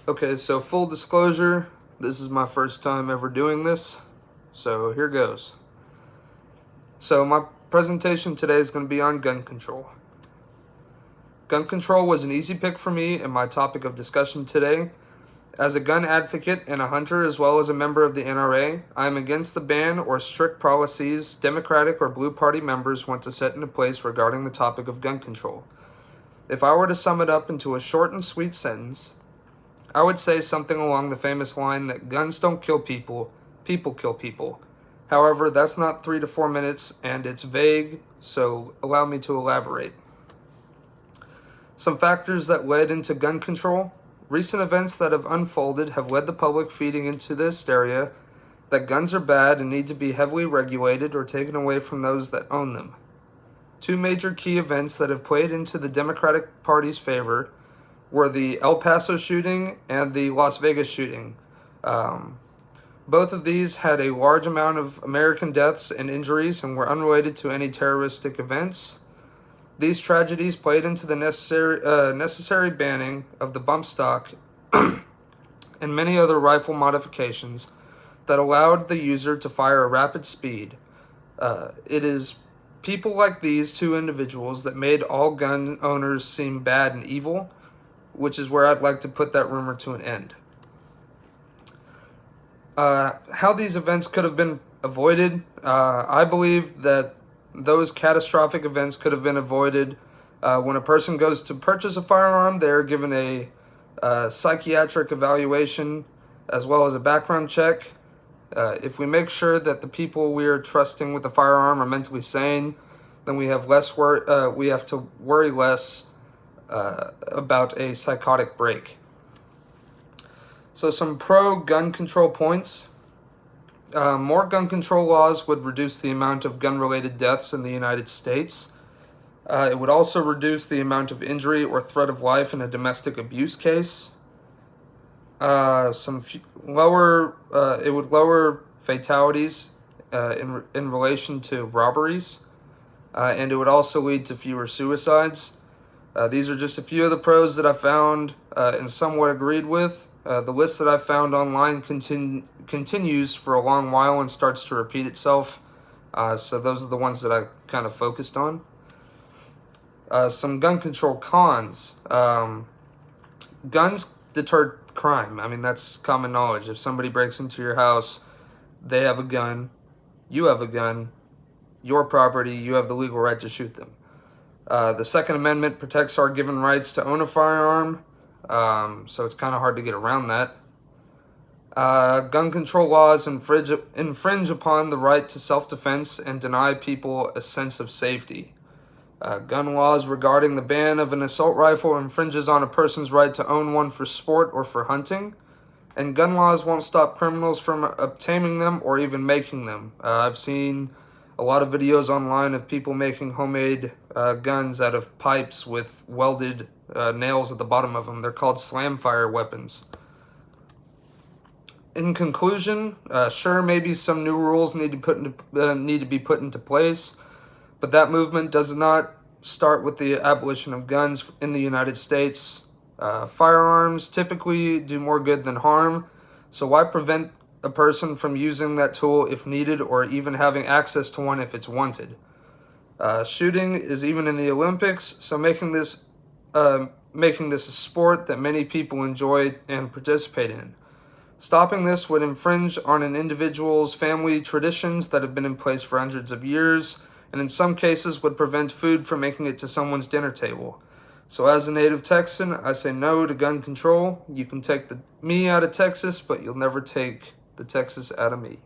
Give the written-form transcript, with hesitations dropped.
Okay, so full disclosure, this is my first time ever doing this, so here goes. So my presentation today is going to be on gun control. Gun control was an easy pick for me and my topic of discussion today. As a gun advocate and a hunter as well as a member of the NRA, I am against the ban or strict policies Democratic or Blue Party members want to set into place regarding the topic of gun control. If I were to sum it up into a short and sweet sentence, I would say something along the famous line that guns don't kill people, people kill people. However, that's not 3 to 4 minutes and it's vague, so allow me to elaborate. Some factors that led into gun control. Recent events that have unfolded have led the public feeding into the hysteria that guns are bad and need to be heavily regulated or taken away from those that own them. Two major key events that have played into the Democratic Party's favor were the El Paso shooting and the Las Vegas shooting. Both of these had a large amount of American deaths and injuries and were unrelated to any terroristic events. These tragedies played into the necessary banning of the bump stock and many other rifle modifications that allowed the user to fire at rapid speed. It is people like these two individuals that made all gun owners seem bad and evil, which is where I'd like to put that rumor to an end. How these events could have been avoided, I believe that those catastrophic events could have been avoided when a person goes to purchase a firearm. They're given a psychiatric evaluation as well as a background check. If we make sure that the people we are trusting with the firearm are mentally sane, then we have we have to worry less about a psychotic break. So some pro-gun control points. More gun control laws would reduce the amount of gun-related deaths in the United States. It would also reduce the amount of injury or threat of life in a domestic abuse case. It would lower fatalities in relation to robberies, and it would also lead to fewer suicides. These are just a few of the pros that I found and somewhat agreed with. The list that I found online continues for a long while and starts to repeat itself. So those are the ones that I kind of focused on. Some gun control cons. Guns deter crime. I mean, that's common knowledge. If somebody breaks into your house, they have a gun, you have a gun, your property, you have the legal right to shoot them. The Second Amendment protects our given rights to own a firearm. So it's kind of hard to get around that. Gun control laws infringe upon the right to self-defense and deny people a sense of safety. Gun laws regarding the ban of an assault rifle infringes on a person's right to own one for sport or for hunting. And gun laws won't stop criminals from obtaining them or even making them. I've seen a lot of videos online of people making homemade guns out of pipes with welded nails at the bottom of them. They're called slam fire weapons. In conclusion, sure, maybe some new rules need to be put into place, but that movement does not start with the abolition of guns in the United States. Firearms typically do more good than harm, so why prevent a person from using that tool if needed or even having access to one if it's wanted? Shooting is even in the Olympics, so making this a sport that many people enjoy and participate in. Stopping this would infringe on an individual's family traditions that have been in place for hundreds of years, and in some cases would prevent food from making it to someone's dinner table. So as a native Texan, I say no to gun control. You can take me out of Texas, but you'll never take the Texas out of me.